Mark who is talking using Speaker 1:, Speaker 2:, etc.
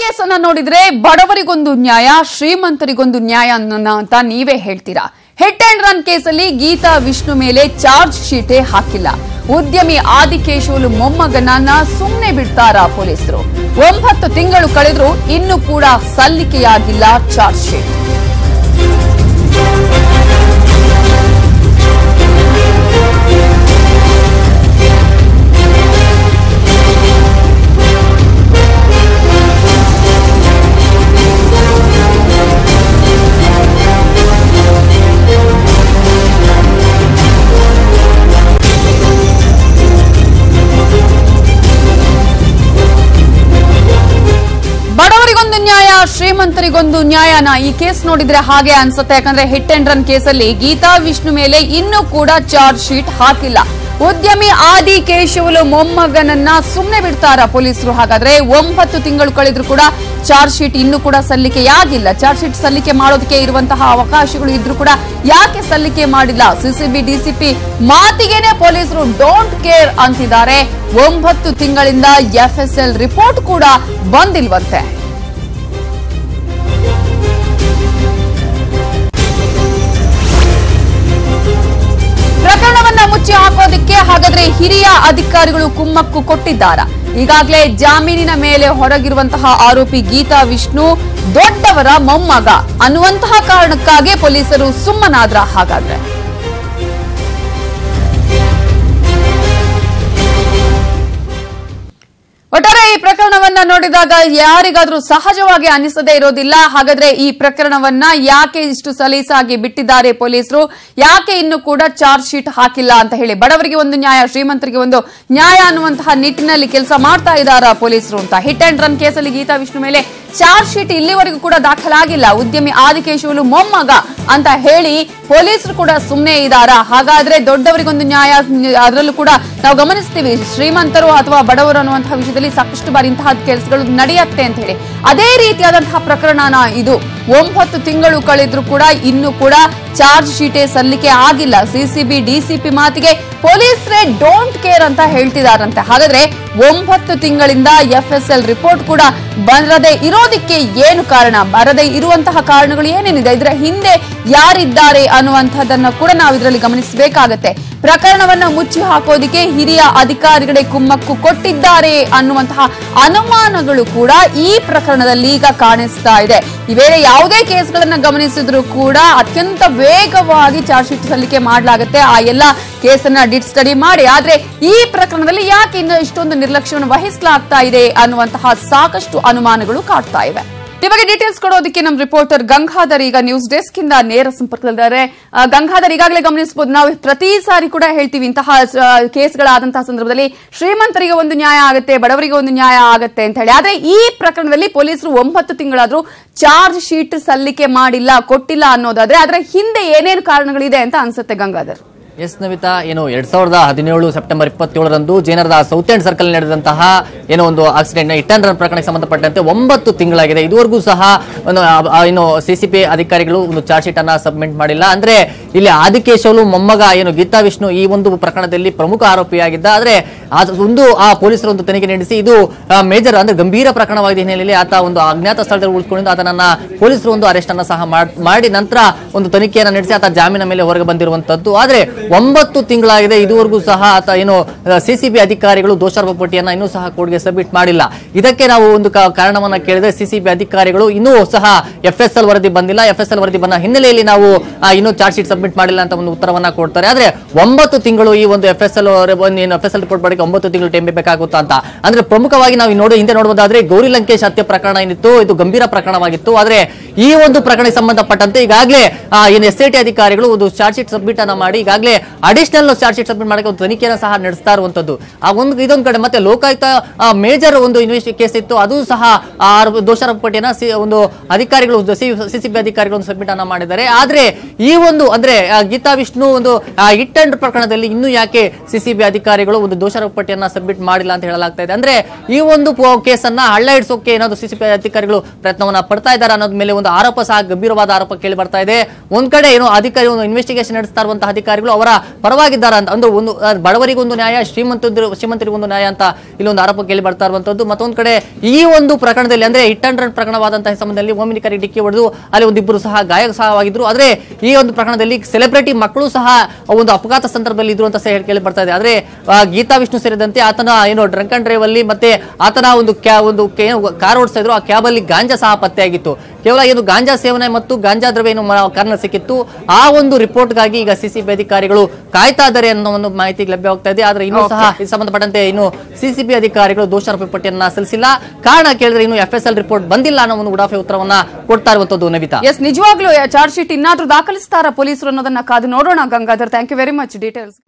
Speaker 1: Case ಅನ್ನ ನೋಡಿದ್ರೆ ಬಡವರಿಗೊಂದು ನ್ಯಾಯ ಶ್ರೀಮಂತರಿಗೊಂದು ನ್ಯಾಯ ಅಂತ ನೀವೇ ಹೇಳ್ತೀರಾ. ಹಿಟ್ ಅಂಡ್ ರನ್ ಕೇಸಲ್ಲಿ ಗೀತಾ ವಿಷ್ಣು ಮೇಲೆ ಚಾರ್ಜ್ ಶೀಟೇ ಹಾಕಿಲ್ಲ. ಉದ್ಯಮಿ ಆದಿಕೇಶವಲು ಮೊಮ್ಮಗನನ್ನ ಸುಮ್ಮನೆ ಬಿಡ್ತಾರಾ ಪೊಲೀಸರು? 9 ತಿಂಗಳು ಕಳೆದ್ರೂ ಇನ್ನೂ ಕೂಡ ಸಲ್ಲಿಕೆಯಾಗಿಲ್ಲ ಚಾರ್ಜ್ ಶೀಟ್. ಬಡವರಿಗೊಂದು ನ್ಯಾಯ ಶ್ರೀಮಂತರಿಗೊಂದು ನ್ಯಾಯನ ಈ ಕೇಸ್ ನೋಡಿದ್ರೆ ಹಾಗೆ ಅನ್ಸುತ್ತೆ. ಯಾಕಂದ್ರೆ ಹಿಟ್ ಅಂಡ್ ರನ್ ಕೇಸಲ್ಲಿ ಗೀತಾ ವಿಷ್ಣು ಮೇಲೆ ಇನ್ನೂ ಕೂಡ ಚಾರ್ಜ್ ಶೀಟ್ ಹಾಕಿಲ್ಲ. ಉದ್ಯಮಿ ಆದಿಕೇಶವಲು ಮೊಮ್ಮಗನನ್ನ ಸುಮ್ಮನೆ ಬಿಡ್ತಾರ ಪೊಲೀಸರು? ಹಾಗಾದ್ರೆ 9 ತಿಂಗಳು ಕಳೆದ್ರೂ ಕೂಡ ಚಾರ್ಜ್ ಶೀಟ್ ಇನ್ನೂ ಕೂಡ ಸಲ್ಲಿಕೆಯಾಗಿಲ್ಲ. ಚಾರ್ಜ್ ಶೀಟ್ ಸಲ್ಲಿಕೆ ಮಾಡೋದಕ್ಕೆ ಇರುವಂತಹ ಅವಕಾಶಗಳು ಇದ್ರೂ ಕೂಡ ಯಾಕೆ ಸಲ್ಲಿಕೆ ಮಾಡಿಲ್ಲ? ಸಿಸಿಬಿ ಡಿಸಿಪಿ ಮಾತಿಗೇನೆ ಪೊಲೀಸರು ಡೋಂಟ್ ಕೇರ್ ಅಂತಿದ್ದಾರೆ. 9 ತಿಂಗಳಿಂದ ಎಫ್ಎಸ್ಎಲ್ ರಿಪೋರ್ಟ್ ಕೂಡ ಬಂದಿಲ್ವಂತೆ. ಪ್ರಕರಣವನ್ನ ಮುಚ್ಚಿ ಹಾಕೋದಕ್ಕೆ ಹಾಗಾದ್ರೆ ಹಿರಿಯ ಅಧಿಕಾರಿಗಳು ಕುಮ್ಮಕ್ಕು ಕೊಟ್ಟಿದ್ದಾರಾ? ಈಗಾಗಲೇ ಜಾಮೀನಿನ ಮೇಲೆ ಹೊರಗಿರುವಂತಹ ಆರೋಪಿ ಗೀತಾ ವಿಷ್ಣು ದೊಡ್ಡವರ ಮೊಮ್ಮಗ ಅನ್ನುವಂತಹ ಕಾರಣಕ್ಕಾಗಿ ಪೊಲೀಸರು ಸುಮ್ಮನಾದ್ರ? ಹಾಗಾದ್ರೆ ಒಟ್ಟಾರೆ ಈ ಪ್ರಕರಣವನ್ನ ನೋಡಿದಾಗ ಯಾರಿಗಾದ್ರೂ ಸಹಜವಾಗಿ ಅನಿಸದೇ ಇರೋದಿಲ್ಲ. ಹಾಗಾದ್ರೆ ಈ ಪ್ರಕರಣವನ್ನ ಯಾಕೆ ಇಷ್ಟು ಸಲೀಸಾಗಿ ಬಿಟ್ಟಿದ್ದಾರೆ ಪೊಲೀಸರು? ಯಾಕೆ ಇನ್ನು ಕೂಡ ಚಾರ್ಜ್ ಶೀಟ್ ಹಾಕಿಲ್ಲ ಅಂತ ಹೇಳಿ ಬಡವರಿಗೆ ಒಂದು ನ್ಯಾಯ ಶ್ರೀಮಂತರಿಗೆ ಒಂದು ನ್ಯಾಯ ಅನ್ನುವಂತಹ ನಿಟ್ಟಿನಲ್ಲಿ ಕೆಲಸ ಮಾಡ್ತಾ ಇದ್ದಾರಾ ಪೊಲೀಸರು ಅಂತ. ಹಿಟ್ ಅಂಡ್ ರನ್ ಕೇಸಲ್ಲಿ ಗೀತಾ ವಿಷ್ಣು ಮೇಲೆ ಚಾರ್ಜ್ ಶೀಟ್ ಇಲ್ಲಿವರೆಗೂ ಕೂಡ ದಾಖಲಾಗಿಲ್ಲ. ಉದ್ಯಮಿ ಆದಿಕೇಶವಲು ಮೊಮ್ಮಗ ಅಂತ ಹೇಳಿ ಪೊಲೀಸರು ಕೂಡ ಸುಮ್ಮನೆ ಇದ್ದಾರಾ? ಹಾಗಾದ್ರೆ ದೊಡ್ಡವರಿಗೊಂದು ನ್ಯಾಯ, ಅದರಲ್ಲೂ ಕೂಡ ನಾವು ಗಮನಿಸ್ತೀವಿ ಶ್ರೀಮಂತರು ಅಥವಾ ಬಡವರು ಅನ್ನುವಂತಹ ವಿಷಯದಲ್ಲಿ ಸಾಕಷ್ಟು ಬಾರಿ ಇಂತಹ ಕೆಲಸಗಳು ನಡೆಯುತ್ತೆ ಅಂತ ಹೇಳಿ. ಅದೇ ರೀತಿಯಾದಂತಹ ಪ್ರಕರಣನ ಇದು. 9 ತಿಂಗಳು ಕಳೆದ್ರೂ ಕೂಡ ಇನ್ನೂ ಕೂಡ ಚಾರ್ಜ್ ಶೀಟೇ ಸಲ್ಲಿಕೆ ಆಗಿಲ್ಲ. ಸಿಸಿಬಿ ಡಿಸಿಪಿ ಮಾತಿಗೆ ಪೊಲೀಸರೇ ಡೋಂಟ್ ಕೇರ್ ಅಂತ ಹೇಳ್ತಿದಾರಂತೆ. ಹಾಗಾದ್ರೆ 9 ತಿಂಗಳಿಂದ ಎಫ್ಎಸ್ಎಲ್ ರಿಪೋರ್ಟ್ ಕೂಡ ಬರದೇ ಇರೋದಕ್ಕೆ ಏನು ಕಾರಣ? ಬರದೇ ಇರುವಂತಹ ಕಾರಣಗಳು ಏನೇನಿದೆ? ಇದರ ಹಿಂದೆ ಯಾರಿದ್ದಾರೆ ಅನ್ನುವಂಥದ್ದನ್ನ ಕೂಡ ನಾವು ಇದರಲ್ಲಿ ಗಮನಿಸಬೇಕಾಗತ್ತೆ. ಪ್ರಕರಣವನ್ನ ಮುಚ್ಚಿ ಹಾಕೋದಿಕ್ಕೆ ಹಿರಿಯ ಅಧಿಕಾರಿಗಳೇ ಕುಮ್ಮಕ್ಕು ಕೊಟ್ಟಿದ್ದಾರೆ ಅನ್ನುವಂತಹ ಅನುಮಾನಗಳು ಕೂಡ ಈ ಪ್ರಕರಣದಲ್ಲಿ ಈಗ ಕಾಣಿಸ್ತಾ ಇದೆ. ಈ ವೇಳೆ ಯಾವುದೇ ಕೇಸ್ಗಳನ್ನ ಗಮನಿಸಿದ್ರು ಕೂಡ ಅತ್ಯಂತ ವೇಗವಾಗಿ ಚಾರ್ಜ್ ಶೀಟ್ ಸಲ್ಲಿಕೆ ಮಾಡಲಾಗುತ್ತೆ. ಆ ಎಲ್ಲ ಕೇಸನ್ನ ಡಿಟ್ ಸ್ಟಡಿ ಮಾಡಿ. ಆದ್ರೆ ಈ ಪ್ರಕರಣದಲ್ಲಿ ಯಾಕೆ ಇನ್ನು ಇಷ್ಟೊಂದು ನಿರ್ಲಕ್ಷ್ಯವನ್ನು ವಹಿಸಲಾಗ್ತಾ ಇದೆ ಅನ್ನುವಂತಹ ಸಾಕಷ್ಟು ಅನುಮಾನಗಳು ಕಾಡ್ತಾ ಇವೆ. ಈ ಬಗ್ಗೆ ಡೀಟೇಲ್ಸ್ ಕೊಡೋದಕ್ಕೆ ನಮ್ಮ ರಿಪೋರ್ಟರ್ ಗಂಗಾಧರ್ ಈಗ ನ್ಯೂಸ್ ಡೆಸ್ಕ್ ಇಂದ ನೇರ ಸಂಪರ್ಕದಲ್ಲಿದ್ದಾರೆ. ಗಂಗಾಧರ್, ಈಗಾಗಲೇ ಗಮನಿಸಬಹುದು, ನಾವು ಪ್ರತಿ ಸಾರಿ ಕೂಡ ಹೇಳ್ತೀವಿ ಇಂತಹ ಕೇಸ್ಗಳಾದಂತಹ ಸಂದರ್ಭದಲ್ಲಿ ಶ್ರೀಮಂತರಿಗೆ ಒಂದು ನ್ಯಾಯ ಆಗುತ್ತೆ, ಬಡವರಿಗೆ ಒಂದು ನ್ಯಾಯ ಆಗುತ್ತೆ ಅಂತ ಹೇಳಿ. ಆದ್ರೆ ಈ ಪ್ರಕರಣದಲ್ಲಿ ಪೊಲೀಸರು 9 ತಿಂಗಳಾದ್ರೂ ಚಾರ್ಜ್ ಶೀಟ್ ಸಲ್ಲಿಕೆ ಮಾಡಿಲ್ಲ, ಕೊಟ್ಟಿಲ್ಲ ಅನ್ನೋದಾದ್ರೆ ಅದರ ಹಿಂದೆ ಏನೇನು ಕಾರಣಗಳಿದೆ ಅಂತ ಅನ್ಸುತ್ತೆ ಗಂಗಾಧರ್?
Speaker 2: ಎಸ್ ನವಿತಾ, ಏನು 2017 ಸೆಪ್ಟೆಂಬರ್ 27ರಂದು ಜೇನರದ ಸೌತ್ ಎಂಡ್ ಸರ್ಕಲ್ ನಡೆದಂತಹ ಏನೋ ಒಂದು ಆಕ್ಸಿಡೆಂಟ್ ಹಿಟ್ ಅಂಡ್ ರನ್ ಪ್ರಕರಣಕ್ಕೆ ಸಂಬಂಧಪಟ್ಟಂತೆ 9 ತಿಂಗಳಾಗಿದೆ. ಇದುವರೆಗೂ ಸಹ ಏನು ಸಿಸಿಬಿ ಅಧಿಕಾರಿಗಳು ಒಂದು ಚಾರ್ಜ್ ಶೀಟ್ ಅನ್ನ ಸಬ್ಮಿಟ್ ಮಾಡಿಲ್ಲ. ಅಂದ್ರೆ ಇಲ್ಲಿ ಆದಿಕೇಶವಲು ಮೊಮ್ಮಗ ಏನು ಗೀತಾ ವಿಷ್ಣು ಈ ಒಂದು ಪ್ರಕರಣದಲ್ಲಿ ಪ್ರಮುಖ ಆರೋಪಿಯಾಗಿದ್ದ. ಆದ್ರೆ ಒಂದು ಆ ಪೊಲೀಸರು ಒಂದು ತನಿಖೆ ನಡೆಸಿ ಇದು ಮೇಜರ್ ಅಂದ್ರೆ ಗಂಭೀರ ಪ್ರಕರಣವಾಗಿದೆ ಹಿನ್ನೆಲೆಯಲ್ಲಿ ಆತ ಒಂದು ಅಜ್ಞಾತ ಸ್ಥಳದಲ್ಲಿ ಉಳಿದುಕೊಂಡಿದ್ದು ಆತನನ್ನ ಪೊಲೀಸರು ಒಂದು ಅರೆಸ್ಟ್ ಅನ್ನ ಸಹ ಮಾಡಿ ನಂತರ ಒಂದು ತನಿಖೆಯನ್ನು ನಡೆಸಿ ಆತ ಜಾಮೀನ ಮೇಲೆ ಹೊರಗೆ ಬಂದಿರುವಂತದ್ದು. ಆದ್ರೆ 9 ತಿಂಗಳಾಗಿದೆ, ಇದುವರೆಗೂ ಸಹ ಆತ ಏನು ಸಿಸಿಬಿ ಅಧಿಕಾರಿಗಳು ದೋಷಾರೋಪ ಪಟ್ಟಿಯನ್ನ ಇನ್ನೂ ಸಹ ಕೋರ್ಟ್ಗೆ ಸಬ್ಮಿಟ್ ಮಾಡಿಲ್ಲ. ಇದಕ್ಕೆ ನಾವು ಒಂದು ಕಾರಣವನ್ನ ಕೇಳಿದ್ರೆ ಸಿಸಿಬಿ ಅಧಿಕಾರಿಗಳು ಇನ್ನೂ ಸಹ ಎಫ್ಎಸ್ಎಲ್ ವರದಿ ಬಂದಿಲ್ಲ, ಎಫ್ಎಸ್ಎಲ್ ವರದಿ ಬಂದ ಹಿನ್ನೆಲೆಯಲ್ಲಿ ನಾವು ಇನ್ನೂ ಚಾರ್ಜ್ ಶೀಟ್ ಸಬ್ಮಿಟ್ ಮಾಡಿಲ್ಲ ಅಂತ ಒಂದು ಉತ್ತರವನ್ನ ಕೊಡ್ತಾರೆ. ಆದ್ರೆ 9 ತಿಂಗಳು ಈ ಒಂದು ಎಫ್ಎಸ್ಎಲ್ ರಿಪೋರ್ಟ್ ಬಳಿಕ 9 ತಿಂಗಳು ಟೈಮ್ ಬೇಕಾಗುತ್ತಾ ಅಂತ ಅಂದ್ರೆ ಪ್ರಮುಖವಾಗಿ ನಾವು ಹಿಂದೆ ನೋಡಬಹುದಾದ್ರೆ ಗೌರಿ ಲಂಕೇಶ್ ಹತ್ಯೆ ಪ್ರಕರಣ ಏನಿತ್ತು ಇದು ಗಂಭೀರ ಪ್ರಕರಣವಾಗಿತ್ತು. ಆದ್ರೆ ಈ ಒಂದು ಪ್ರಕರಣಕ್ಕೆ ಸಂಬಂಧಪಟ್ಟಂತೆ ಈಗಾಗಲೇ ಏನು ಎಸ್ಐಟಿ ಅಧಿಕಾರಿಗಳು ಒಂದು ಚಾರ್ಜ್ ಶೀಟ್ ಸಬ್ಮಿಟ್ ಅನ್ನ ಮಾಡಿ ಈಗಾಗಲೇ ಅಡಿಷನಲ್ ಚಾರ್ಜ್ ಶೀಟ್ ಸಬ್ಮಿಟ್ ಮಾಡಕ್ಕೆ ಒಂದು ತನಿಖೆಯನ್ನು ಸಹ ನಡೆಸ್ತಾ ಇರುವಂತದ್ದು. ಇದೊಂದು ಕಡೆ ಮತ್ತೆ ಲೋಕಾಯುಕ್ತ ಮೇಜರ್ ಒಂದು ಇನ್ವೆಸ್ಟಿಗೇಷನ್ ಕೇಸ್ ಇತ್ತು, ಅದು ಸಹ ದೋಷಾರೋಪ ಪಟ್ಟಿಯನ್ನ ಒಂದು ಅಧಿಕಾರಿಗಳು ಸಿಸಿಬಿ ಅಧಿಕಾರಿಗಳು ಸಬ್ಮಿಟ್ ಅನ್ನ ಮಾಡಿದ್ದಾರೆ. ಆದ್ರೆ ಈ ಒಂದು ಅಂದ್ರೆ ಗೀತಾ ವಿಷ್ಣು ಒಂದು ಹಿಟ್ ಅಂಡ್ ಪ್ರಕರಣದಲ್ಲಿ ಇನ್ನು ಯಾಕೆ ಸಿಸಿಬಿ ಅಧಿಕಾರಿಗಳು ಒಂದು ದೋಷಾರೋಪ ಪಟ್ಟಿಯನ್ನ ಸಬ್ಮಿಟ್ ಮಾಡಿಲ್ಲ ಅಂತ ಹೇಳಲಾಗ್ತಾ ಇದೆ. ಅಂದ್ರೆ ಈ ಒಂದು ಕೇಸನ್ನ ಹಳ್ಳ ಹಿಡಿಸೋಕೆ ಏನಾದ್ರು ಸಿಸಿಬಿ ಅಧಿಕಾರಿಗಳು ಪ್ರಯತ್ನವನ್ನ ಪಡ್ತಾ ಇದ್ದಾರೆ ಅನ್ನೋದ್ ಮೇಲೆ ಒಂದು ಒಂದು ಆರೋಪ ಸಹ ಗಂಭೀರವಾದ ಆರೋಪ ಕೇಳಿ ಬರ್ತಾ ಇದೆ. ಒಂದ್ ಕಡೆ ಏನು ಅಧಿಕಾರಿ ಇನ್ವೆಸ್ಟಿಗೇಷನ್ ನಡೆಸ್ತಾ ಇರುವಂತಹ ಅಧಿಕಾರಿಗಳು ಅವರ ಪರವಾಗಿದ್ದಾರೆ ಅಂತ ಅಂದ್ರೆ ಒಂದು ಬಡವರಿಗೊಂದು ನ್ಯಾಯ, ಶ್ರೀಮಂತರಿಗೊಂದು ನ್ಯಾಯ ಅಂತ ಇಲ್ಲೊಂದು ಆರೋಪ ಕೇಳಿ ಬರ್ತಾ ಇರುವಂತದ್ದು. ಮತ್ತೊಂದ್ ಕಡೆ ಈ ಒಂದು ಪ್ರಕರಣದಲ್ಲಿ ಅಂದ್ರೆ ಹಿಟ್ ಅಂಡ್ ರನ್ ಪ್ರಕರಣವಾದಂತಹ ಸಂಬಂಧದಲ್ಲಿ ಓಮಿನಿಕಾರಿ ಡಿಕ್ಕಿ ಹೊಡೆದು ಅಲ್ಲಿ ಒಂದಿಬ್ಬರು ಸಹ ಗಾಯವಾಗಿದ್ರು. ಆದ್ರೆ ಈ ಒಂದು ಪ್ರಕರಣದಲ್ಲಿ ಸೆಲೆಬ್ರಿಟಿ ಮಕ್ಕಳು ಸಹ ಒಂದು ಅಪಘಾತ ಸಂದರ್ಭದಲ್ಲಿ ಇದ್ರು ಅಂತ ಕೇಳಿ ಬರ್ತಾ ಇದೆ. ಆದ್ರೆ ಗೀತಾ ವಿಷ್ಣು ಸೇರಿದಂತೆ ಆತನ ಏನು ಡ್ರಂಕ್ ಅಂಡ್ ಡ್ರೈವ್ ಅಲ್ಲಿ ಮತ್ತೆ ಆತನ ಒಂದು ಕಾರ್ ಓಡಿಸ್ತಾ ಇದ್ರು, ಆ ಕ್ಯಾಬ್ ಅಲ್ಲಿ ಗಾಂಜಾ ಸಹ ಪತ್ತೆಯಾಗಿತ್ತು. ಕೇವಲ ಏನು ಗಾಂಜಾ ಸೇವನೆ ಮತ್ತು ಗಾಂಜಾ ದ್ರವ್ಯ ಏನು ಕಾರಣ ಸಿಕ್ಕಿತ್ತು. ಆ ಒಂದು ರಿಪೋರ್ಟ್ಗಾಗಿ ಈಗ ಸಿಸಿಬಿ ಅಧಿಕಾರಿಗಳು ಕಾಯ್ತಾ ಇದ್ದಾರೆ ಅನ್ನೋ ಒಂದು ಮಾಹಿತಿ ಲಭ್ಯವಾಗ್ತಾ ಇದೆ. ಆದ್ರೆ ಇನ್ನೂ ಸಹ ಇದು ಸಂಬಂಧಪಟ್ಟಂತೆ ಇನ್ನು ಸಿಸಿಬಿ ಅಧಿಕಾರಿಗಳು ದೋಷಾರೋಪ ಪಟ್ಟಿಯನ್ನ ಸಲ್ಲಿಸಿಲ್ಲ. ಕಾರಣ ಕೇಳಿದ್ರೆ ಇನ್ನು FSL ರಿಪೋರ್ಟ್ ಬಂದಿಲ್ಲ ಅನ್ನೋ ಒಂದು ಉಡಾಫೆ ಉತ್ತರವನ್ನ ಕೊಡ್ತಾ ಇರುವಂತದ್ದು. ನವಿತಾ,
Speaker 1: ಎಸ್, ನಿಜವಾಗ್ಲೂ ಚಾರ್ಜ್ ಶೀಟ್ ಇನ್ನಾದ್ರೂ ದಾಖಲಿಸ್ತಾರ ಪೊಲೀಸರು ಅನ್ನೋದನ್ನ ಕಾದು ನೋಡೋಣ. Gangadhar, thank you very much details.